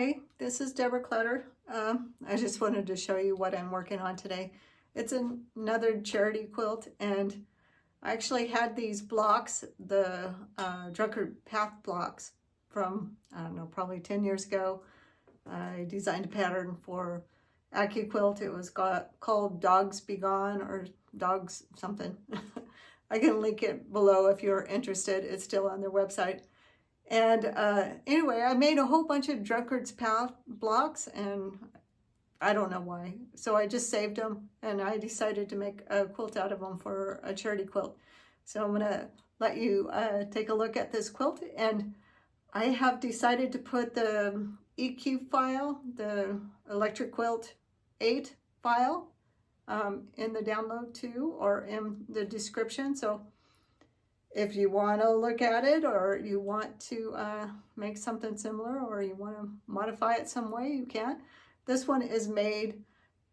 Hi, this is Deborah Clutter. I just wanted to show you what I'm working on today. It's another charity quilt, and I actually had these blocks, the Drunkard Path blocks from, I don't know, probably 10 years ago. I designed a pattern for EQ8. It was called Dogs Be Gone or Dogs something. I can link it below if you're interested. It's still on their website. And anyway, I made a whole bunch of Drunkard's Path blocks, and I don't know why. So I just saved them, and I decided to make a quilt out of them for a charity quilt. So I'm going to let you take a look at this quilt. And I have decided to put the EQ file, the Electric Quilt 8 file, in the download too, or in the description. So if you want to look at it, or you want to make something similar, or you want to modify it some way, you can. This one is made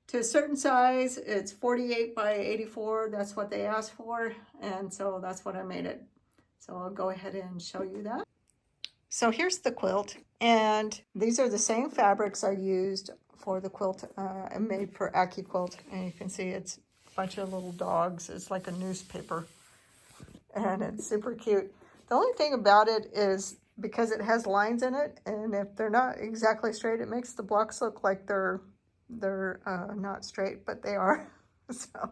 to a certain size. It's 48 by 84. That's what they asked for. And so that's what I made it. So I'll go ahead and show you that. So here's the quilt. And these are the same fabrics I used for the quilt I made for EQ8. And you can see it's a bunch of little dogs. It's like a newspaper. And it's super cute. The only thing about it is because it has lines in it, and if they're not exactly straight, it makes the blocks look like they're not straight, but they are. So,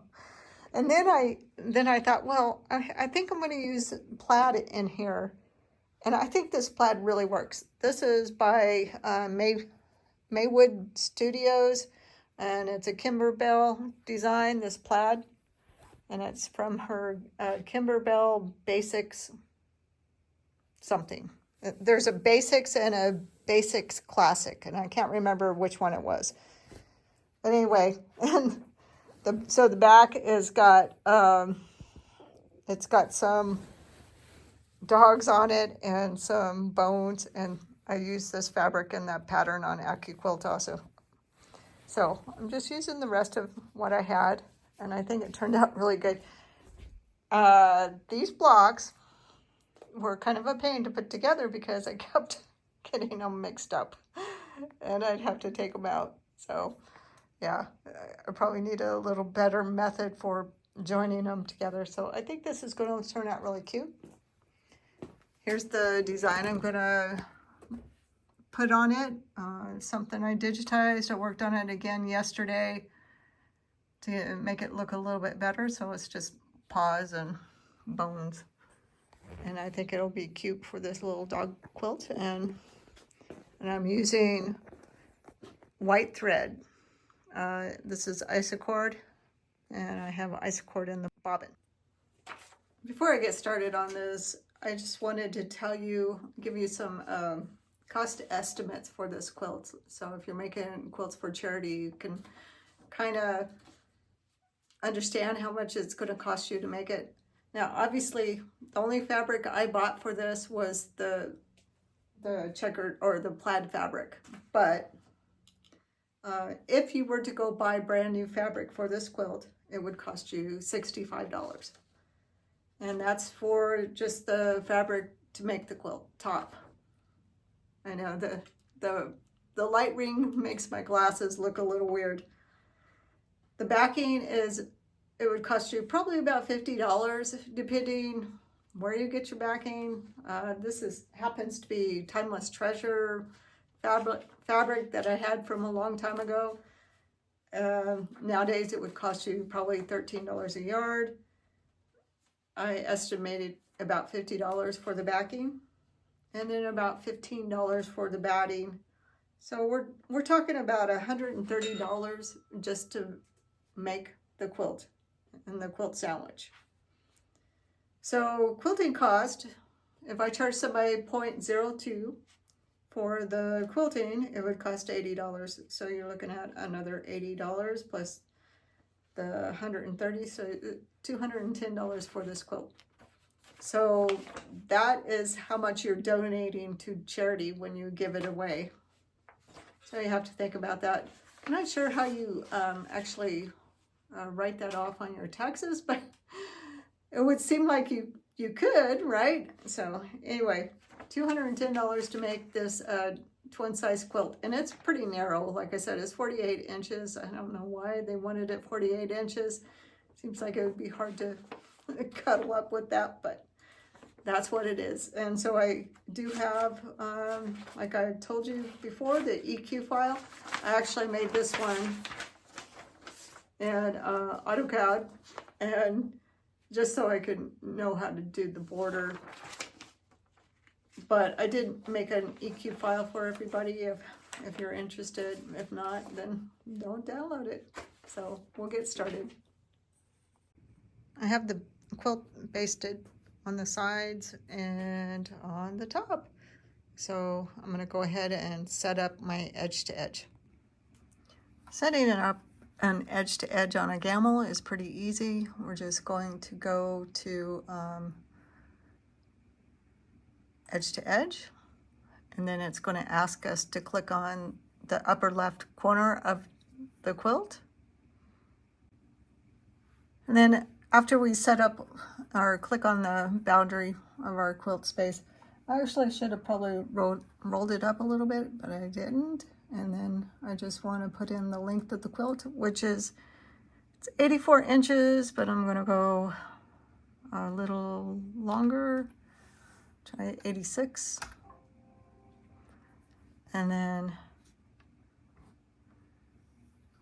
and then I thought, well, I think I'm going to use plaid in here, and I think this plaid really works. This is by Maywood Studios, and it's a Kimberbell design. This plaid. And it's from her Kimberbell Basics something. There's a Basics and a Basics Classic, and I can't remember which one it was. But anyway, and so the back is got it's got some dogs on it and some bones, and I used this fabric in that pattern on EQ8 also. So I'm just using the rest of what I had. And I think it turned out really good. These blocks were kind of a pain to put together because I kept getting them mixed up. And I'd have to take them out. So, yeah, I probably need a little better method for joining them together. So I think this is going to turn out really cute. Here's the design I'm going to put on it. Something I digitized. I worked on it again yesterday to make it look a little bit better. So it's just paws and bones. And I think it'll be cute for this little dog quilt. And I'm using white thread. This is isocord, and I have isocord in the bobbin. Before I get started on this, I just wanted to give you some cost estimates for this quilt. So if you're making quilts for charity, you can kind of understand how much it's going to cost you to make it. Now, obviously, the only fabric I bought for this was the checkered or the plaid fabric. But if you were to go buy brand new fabric for this quilt, it would cost you $65. And that's for just the fabric to make the quilt top. I know the light ring makes my glasses look a little weird. The backing it would cost you probably about $50, depending where you get your backing. This happens to be Timeless Treasure fabric that I had from a long time ago. Nowadays, it would cost you probably $13 a yard. I estimated about $50 for the backing, and then about $15 for the batting. So we're talking about $130 just to make the quilt and the quilt sandwich. So quilting cost, if I charge somebody 0.02 for the quilting, it would cost $80. So you're looking at another $80 plus the $130, so $210 for this quilt. So that is how much you're donating to charity when you give it away. So you have to think about that. I'm not sure how you actually write that off on your taxes, but it would seem like you could, right? So anyway, $210 to make this twin size quilt, and it's pretty narrow. Like I said, it's 48 inches. I don't know why they wanted it 48 inches. Seems like it would be hard to cuddle up with that, but that's what it is. And so I do have, like I told you before, the EQ file. I actually made this one in AutoCAD, and just so I could know how to do the border. But I did make an EQ file for everybody if you're interested. If not, then don't download it. So we'll get started. I have the quilt basted on the sides and on the top. So I'm going to go ahead and set up my edge to edge. Setting it up an edge to edge on a Gammill is pretty easy. We're just going to go to edge to edge, and then it's going to ask us to click on the upper left corner of the quilt. And then after we set up or click on the boundary of our quilt space, I actually should have probably rolled it up a little bit, but I didn't. And then I just want to put in the length of the quilt, which is, it's 84 inches, but I'm going to go a little longer. Try 86, and then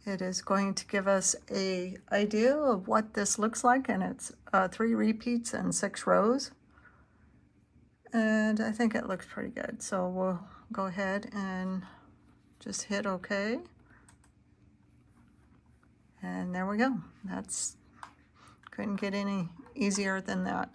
it is going to give us an idea of what this looks like, and it's 3 repeats and 6 rows, and I think it looks pretty good. So we'll go ahead and just hit OK, and there we go. That's, couldn't get any easier than that.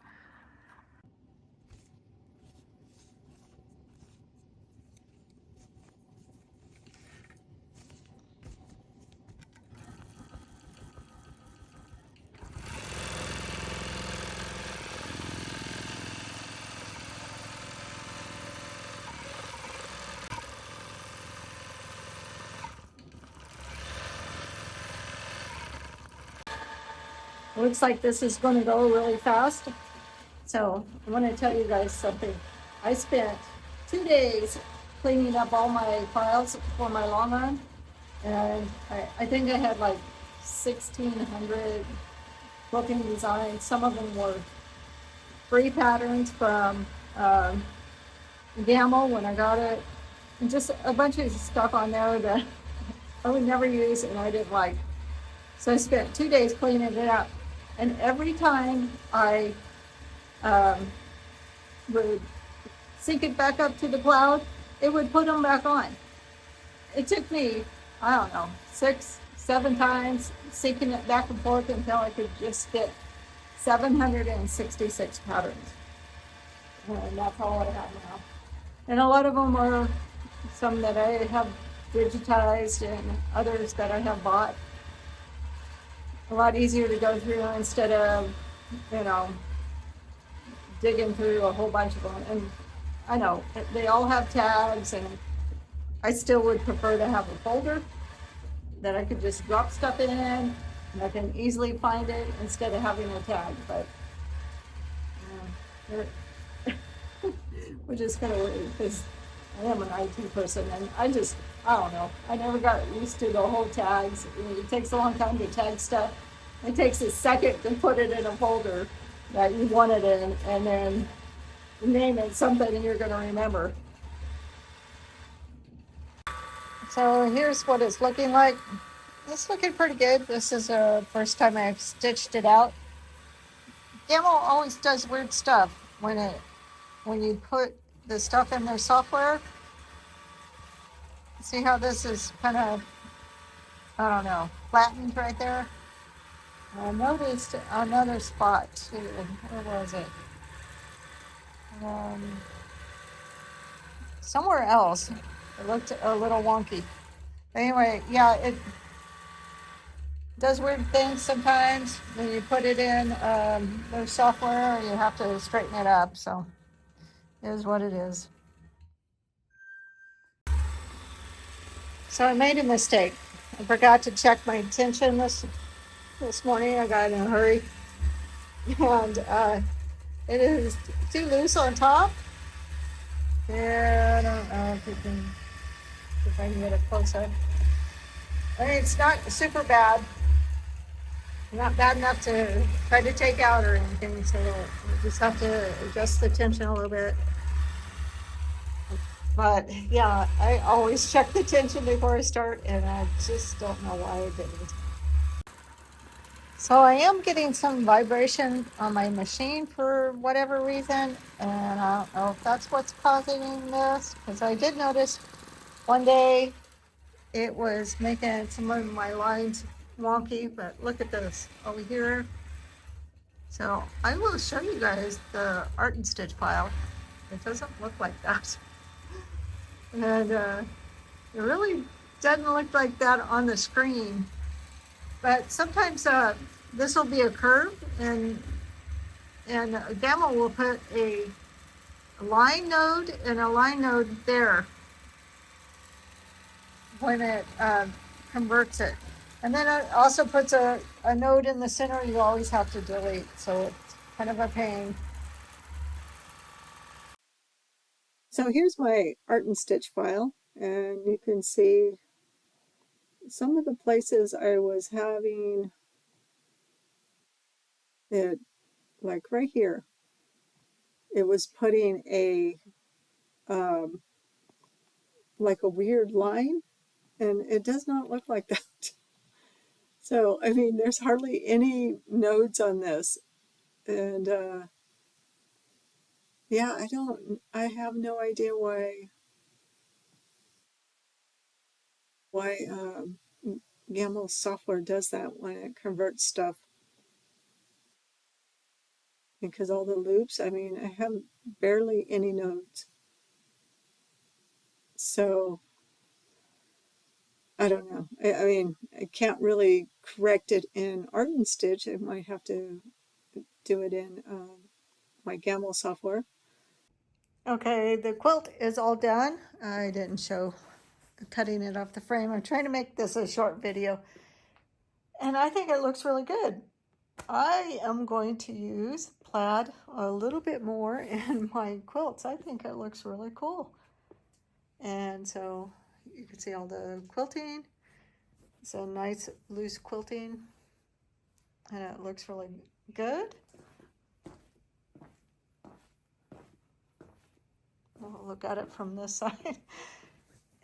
Looks like this is going to go really fast. So I want to tell you guys something. I spent 2 days cleaning up all my files for my Longarm, and I think I had like 1,600 quilting designs. Some of them were free patterns from Gammill when I got it, and just a bunch of stuff on there that I would never use and I didn't like. So I spent 2 days cleaning it up. And every time I would sync it back up to the cloud, it would put them back on. It took me, I don't know, 6, 7 times syncing it back and forth until I could just get 766 patterns. And that's all I have now. And a lot of them are some that I have digitized and others that I have bought. A lot easier to go through instead of, you know, digging through a whole bunch of them. And I know they all have tags, and I still would prefer to have a folder that I could just drop stuff in and I can easily find it instead of having a tag. But we're just gonna wait, because I am an IT person, and I don't know. I never got used to the whole tags. It takes a long time to tag stuff. It takes a second to put it in a folder that you want it in, and then name it something you're going to remember. So here's what it's looking like. It's looking pretty good. This is the first time I've stitched it out. Gammill always does weird stuff when you put the stuff in their software. See how this is kind of, I don't know, flattened right there? I noticed another spot too. Where was it? Somewhere else. It looked a little wonky. But anyway, yeah, it does weird things sometimes when you put it in their software. You have to straighten it up. So it is what it is. So I made a mistake. I forgot to check my tension this morning. I got in a hurry, and it is too loose on top. Yeah, I don't know if you can if I can get it closer. I mean, it's not super bad. Not bad enough to try to take out or anything, so you just have to adjust the tension a little bit. But yeah, I always check the tension before I start, and I just don't know why I didn't. So I am getting some vibration on my machine for whatever reason, and I don't know if that's what's causing this, because I did notice one day it was making some of my lines wonky, but look at this over here. So I will show you guys the art and stitch file. It doesn't look like that. And it really doesn't look like that on the screen. But sometimes this will be a curve, and Gammill will put a line node and a line node there when it converts it. And then it also puts a node in the center you always have to delete. So it's kind of a pain. So here's my art and stitch file, and you can see some of the places I was having it, like right here, it was putting a like a weird line, and it does not look like that. So I mean, there's hardly any nodes on this, and yeah, I have no idea why Gammill software does that when it converts stuff. Because all the loops, I mean, I have barely any nodes. So I don't know. I mean, I can't really correct it in Art and Stitch. I might have to do it in my Gammill software. Okay, the quilt is all done. I didn't show cutting it off the frame. I'm trying to make this a short video, and I think it looks really good. I am going to use plaid a little bit more in my quilts. I think it looks really cool. And so you can see all the quilting. It's a nice loose quilting, and it looks really good. We'll look at it from this side,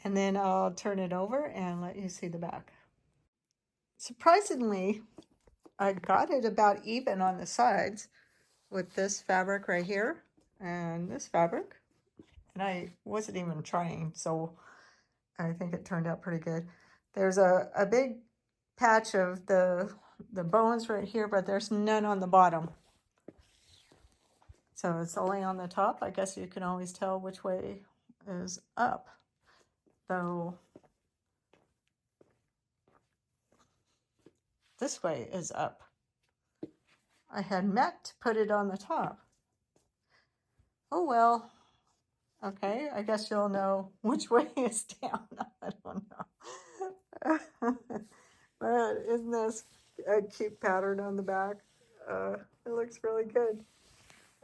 and then I'll turn it over and let you see the back. Surprisingly, I got it about even on the sides with this fabric right here and this fabric, and I wasn't even trying, so I think it turned out pretty good. There's a big patch of the bones right here, but there's none on the bottom. So it's only on the top. I guess you can always tell which way is up, though this way is up. I had meant to put it on the top. Oh well. Okay, I guess you'll know which way is down. I don't know. But isn't this a cute pattern on the back? It looks really good.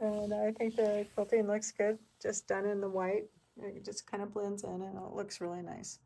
And I think the quilting looks good, just done in the white. It just kind of blends in and it looks really nice.